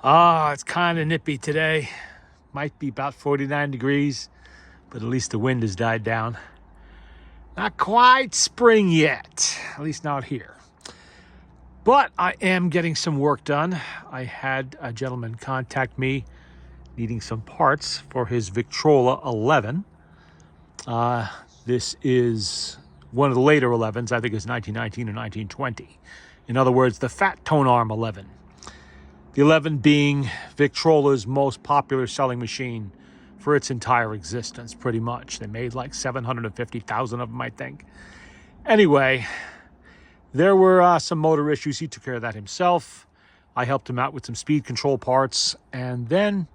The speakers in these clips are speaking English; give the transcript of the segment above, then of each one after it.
It's kind of nippy today. Might be about 49 degrees, but at least the wind has died down. Not quite spring yet, at least not here. But I am getting some work done. I had a gentleman contact me needing some parts for his Victrola 11. This is one of the later 11s. I think it's 1919 or 1920. In other words, the fat tone arm 11. The 11 being Victrola's most popular selling machine for its entire existence, pretty much. They made like 750,000 of them, I think. Anyway, there were some motor issues. He took care of that himself. I helped him out with some speed control parts. And then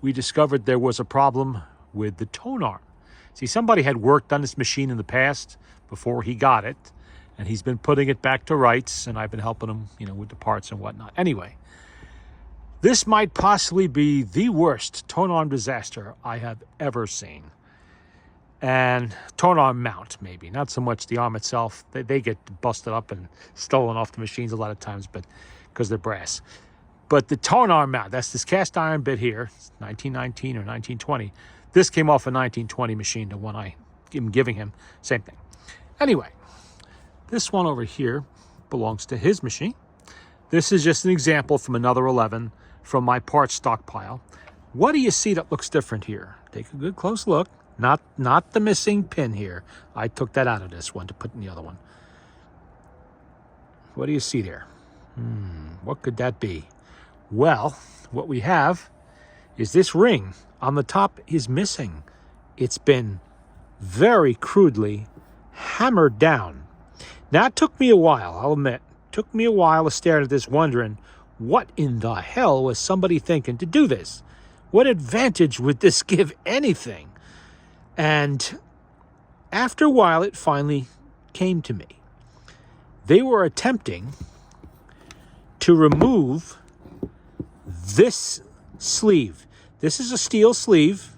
we discovered there was a problem with the tone arm. See, somebody had worked on this machine in the past before he got it. And he's been putting it back to rights. And I've been helping him, with the parts and whatnot. Anyway, this might possibly be the worst tone arm disaster I have ever seen. And tone arm mount, maybe. Not so much the arm itself. They get busted up and stolen off the machines a lot of times, but because they're brass. But the tone arm mount, that's this cast iron bit here, 1919 or 1920. This came off a 1920 machine, the one I am giving him. Same thing. Anyway, this one over here belongs to his machine. This is just an example from another 11 from my parts stockpile. What do you see that looks different here? Take a good close look. Not the missing pin here. I took that out of this one to put in the other one. What do you see there? What could that be? Well, what we have is this ring on the top is missing. It's been very crudely hammered down. Now, it took me a while, I'll admit. It took me a while to stare at this wondering, what in the hell was somebody thinking to do this? What advantage would this give anything? And after a while, it finally came to me. They were attempting to remove this sleeve. This is a steel sleeve.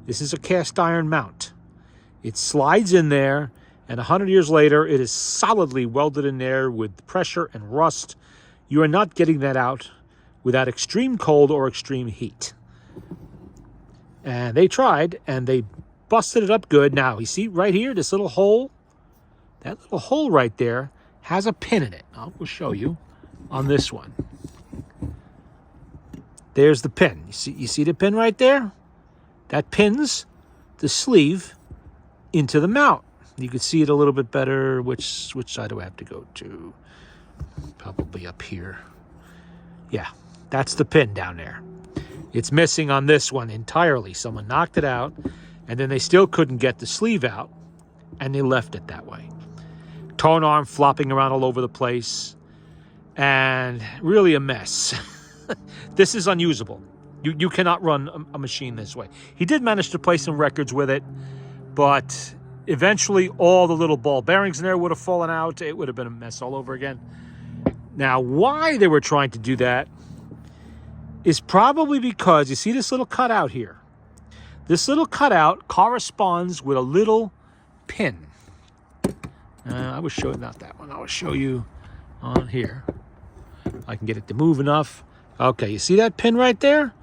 This is a cast iron mount. It slides in there, and 100 years later, it is solidly welded in there with pressure and rust. You are not getting that out without extreme cold or extreme heat. And they tried, and they busted it up good. Now, you see right here, this little hole? That little hole right there has a pin in it. I will show you on this one. There's the pin. You see the pin right there? That pins the sleeve into the mount. You can see it a little bit better. Which side do I have to go to? Probably up here. Yeah, that's the pin down there. It's missing on this one entirely. Someone knocked it out, and then they still couldn't get the sleeve out, and they left it that way. Tone arm flopping around all over the place, and really a mess. This is unusable. You cannot run a machine this way. He did manage to play some records with it, but eventually all the little ball bearings in there would have fallen out. It would have been a mess all over again. Now, why they were trying to do that is probably because, you see this little cutout here? This little cutout corresponds with a little pin. I will show you, not that one. I will show you on here. I can get it to move enough. Okay, you see that pin right there?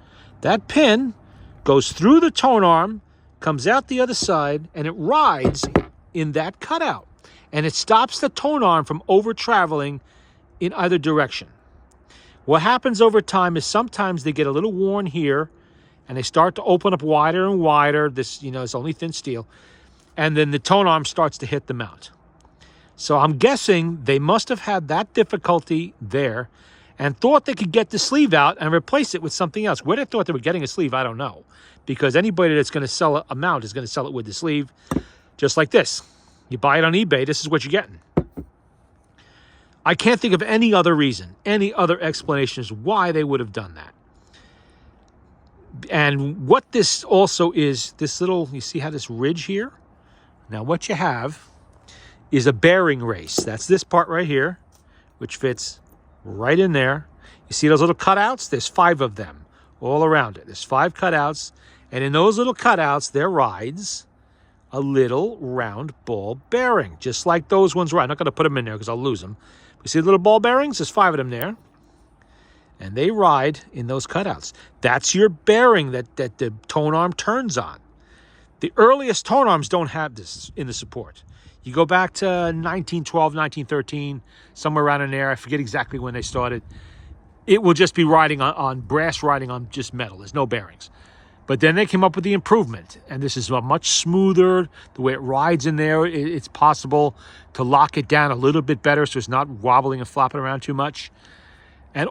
That pin goes through the tone arm, comes out the other side, and it rides in that cutout. And it stops the tone arm from over-traveling in either direction. What happens over time is sometimes they get a little worn here, and they start to open up wider and wider. This, it's only thin steel. And then the tone arm starts to hit the mount. So I'm guessing they must have had that difficulty there and thought they could get the sleeve out and replace it with something else. Where they thought they were getting a sleeve, I don't know. Because anybody that's going to sell a mount is going to sell it with the sleeve, just like this. You buy it on eBay, this is what you're getting. I can't think of any other reason, any other explanation as why they would have done that. And what this also is, this little, you see how this ridge here? Now what you have is a bearing race. That's this part right here, which fits right in there. You see those little cutouts? There's 5 of them all around it. There's 5 cutouts. And in those little cutouts, there rides a little round ball bearing, just like those ones were. I'm not going to put them in there because I'll lose them. You see the little ball bearings? There's 5 of them there. and they ride in those cutouts. That's your bearing that the tone arm turns on. The earliest tone arms don't have this in the support. You go back to 1912, 1913, somewhere around in there. I forget exactly when they started. It will just be riding on brass, riding on just metal. There's no bearings. But then they came up with the improvement, and this is a much smoother. The way it rides in there, it's possible to lock it down a little bit better so it's not wobbling and flopping around too much. And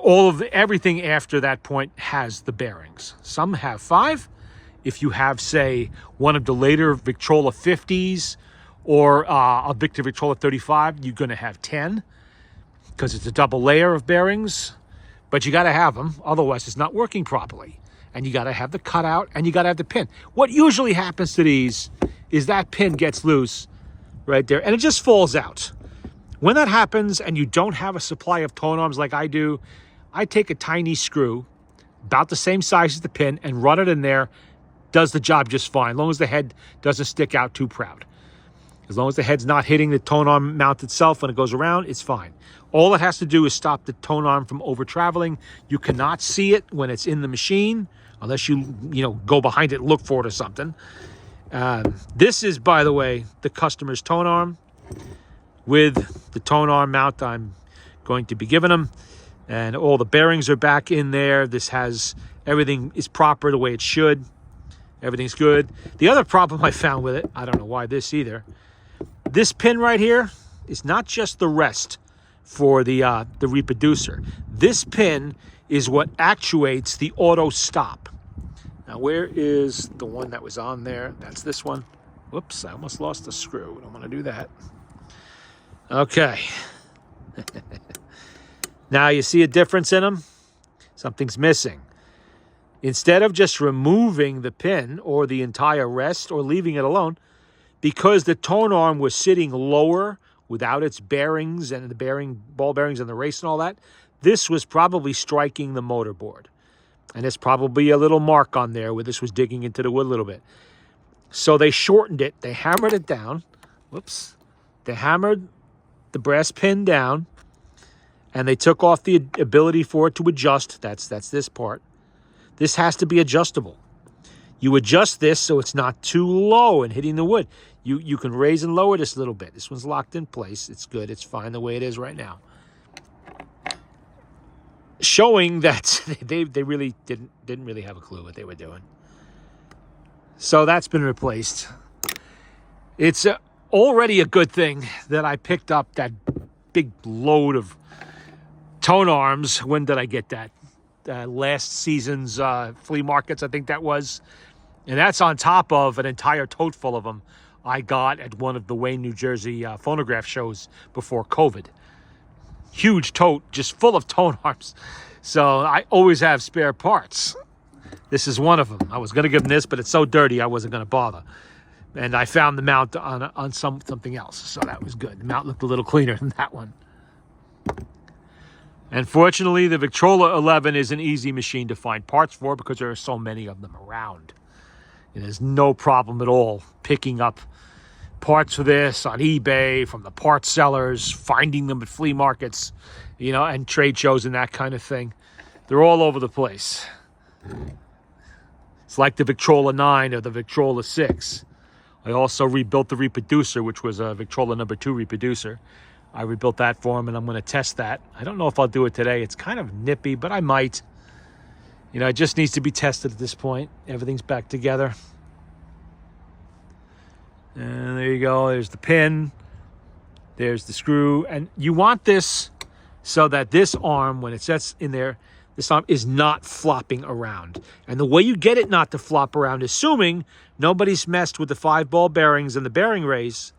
everything after that point has the bearings. Some have 5. If you have, say, one of the later Victrola 50s or a Victrola 35, you're going to have 10 because it's a double layer of bearings. But you got to have them, otherwise it's not working properly. And you got to have the cutout, and you got to have the pin. What usually happens to these is that pin gets loose right there, and it just falls out. When that happens and you don't have a supply of tone arms like I do, I take a tiny screw, about the same size as the pin, and run it in there. Does the job just fine, as long as the head doesn't stick out too proud. As long as the head's not hitting the tone arm mount itself when it goes around, it's fine. All it has to do is stop the tone arm from over-traveling. You cannot see it when it's in the machine, unless you go behind it and look for it or something. This is, by the way, the customer's tone arm with the tone arm mount I'm going to be giving them. And all the bearings are back in there. This has, everything is proper the way it should. Everything's good. The other problem I found with it, I don't know why this either, this pin right here is not just the rest for the reproducer. This pin is what actuates the auto stop. Now, where is the one that was on there? That's this one. Whoops, I almost lost the screw. I don't want to do that. Okay. Now, you see a difference in them? Something's missing. Instead of just removing the pin or the entire rest or leaving it alone, because the tone arm was sitting lower without its bearings and the ball bearings and the race and all that, this was probably striking the motor board. And there's probably a little mark on there where this was digging into the wood a little bit. So they shortened it. They hammered it down. Whoops. They hammered the brass pin down, and they took off the ability for it to adjust. That's this part. This has to be adjustable. You adjust this so it's not too low and hitting the wood. You can raise and lower this a little bit. This one's locked in place. It's good. It's fine the way it is right now. Showing that they really didn't really have a clue what they were doing. So that's been replaced. It's already a good thing that I picked up that big load of tone arms. When did I get that? Last season's flea markets, I think that was. And that's on top of an entire tote full of them I got at one of the Wayne, New Jersey phonograph shows before COVID. Huge tote, just full of tone arms. So I always have spare parts. This is one of them. I was going to give them this, but it's so dirty I wasn't going to bother. And I found the mount on something else, so that was good. The mount looked a little cleaner than that one. And fortunately, the Victrola 11 is an easy machine to find parts for because there are so many of them around. And there's no problem at all picking up parts for this on eBay, from the parts sellers, finding them at flea markets, and trade shows and that kind of thing. They're all over the place. It's like the Victrola 9 or the Victrola 6. I also rebuilt the reproducer, which was a Victrola number 2 reproducer. I rebuilt that for him, and I'm going to test that. I don't know if I'll do it today. It's kind of nippy, but I might. It just needs to be tested at this point. Everything's back together. And there you go. There's the pin. There's the screw. And you want this so that this arm, when it sets in there, this arm is not flopping around. And the way you get it not to flop around, assuming nobody's messed with the 5-ball bearings and the bearing race,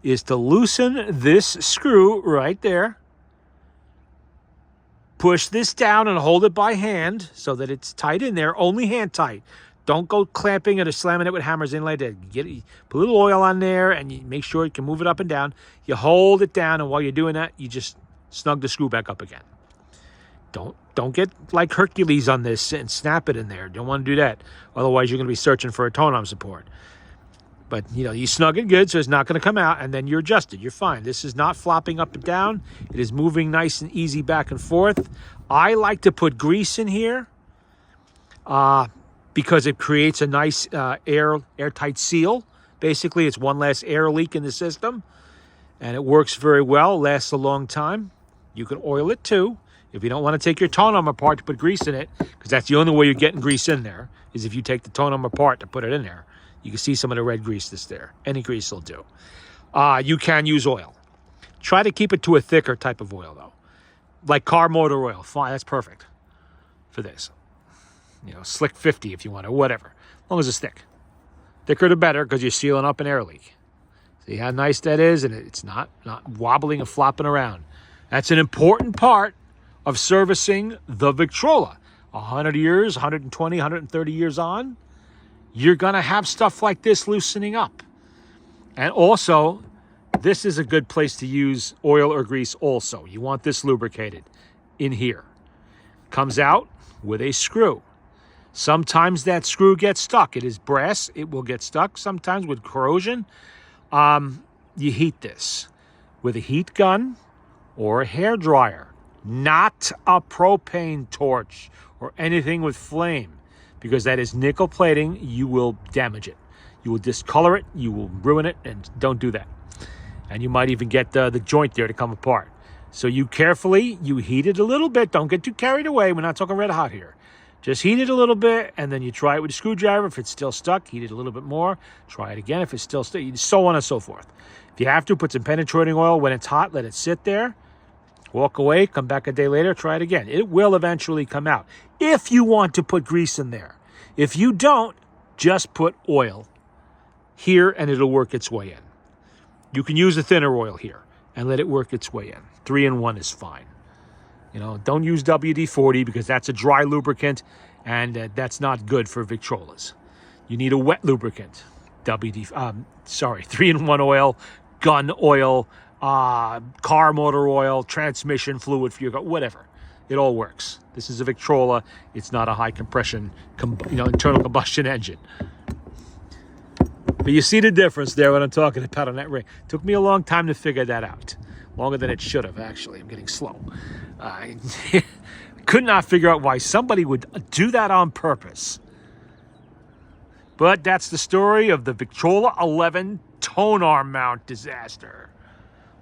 is to loosen this screw right there. Push this down and hold it by hand so that it's tight in there, only hand tight. Don't go clamping it or slamming it with hammers in like that. Put a little oil on there and you make sure you can move it up and down. You hold it down, and while you're doing that, you just snug the screw back up again. Don't get like Hercules on this and snap it in there. Don't want to do that. Otherwise, you're going to be searching for a tone arm support. But, you snug it good so it's not going to come out, and then you're adjusted. You're fine. This is not flopping up and down. It is moving nice and easy back and forth. I like to put grease in here because it creates a nice airtight seal. Basically, it's one less air leak in the system, and it works very well, lasts a long time. You can oil it too. If you don't want to take your tone arm apart to put grease in it, because that's the only way you're getting grease in there, is if you take the tone arm apart to put it in there. You can see some of the red grease that's there. Any grease will do. You can use oil. Try to keep it to a thicker type of oil, though. Like car motor oil. Fine, that's perfect for this. Slick 50 if you want, or whatever. As long as it's thick. Thicker the better, because you're sealing up an air leak. See how nice that is? And it's not wobbling and flopping around. That's an important part of servicing the Victrola. 100 years, 120, 130 years on, you're going to have stuff like this loosening up. And also, this is a good place to use oil or grease also. You want this lubricated in here. Comes out with a screw. Sometimes that screw gets stuck. It is brass. It will get stuck sometimes with corrosion. You heat this with a heat gun or a hair dryer, not a propane torch or anything with flame, because that is nickel plating. You will damage it. You will discolor it. You will ruin it, and don't do that. And you might even get the joint there to come apart. So you heat it a little bit. Don't get too carried away. We're not talking red hot here. Just heat it a little bit, and then you try it with a screwdriver. If it's still stuck, heat it a little bit more. Try it again if it's still stuck, so on and so forth. If you have to, put some penetrating oil. When it's hot, let it sit there. Walk away, come back a day later, try it again. It will eventually come out if you want to put grease in there. If you don't, just put oil here and it'll work its way in. You can use a thinner oil here and let it work its way in. 3-in-1 is fine. Don't use WD-40 because that's a dry lubricant and that's not good for Victrolas. You need a wet lubricant. 3-in-1 oil, gun oil, car motor oil, transmission fluid for your car, whatever. It all works. This is a Victrola. It's not a high compression, internal combustion engine. But you see the difference there, what I'm talking about on that ring. Took me a long time to figure that out. Longer than it should have, actually. I'm getting slow. I could not figure out why somebody would do that on purpose. But that's the story of the Victrola 11 tone arm mount disaster.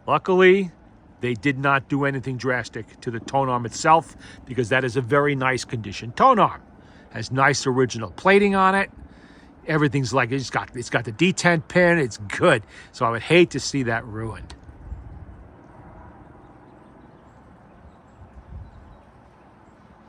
Luckily, they did not do anything drastic to the tone arm itself, because that is a very nice condition tone arm. Has nice original plating on it. Everything's like it's got the detent pin. It's good. So I would hate to see that ruined.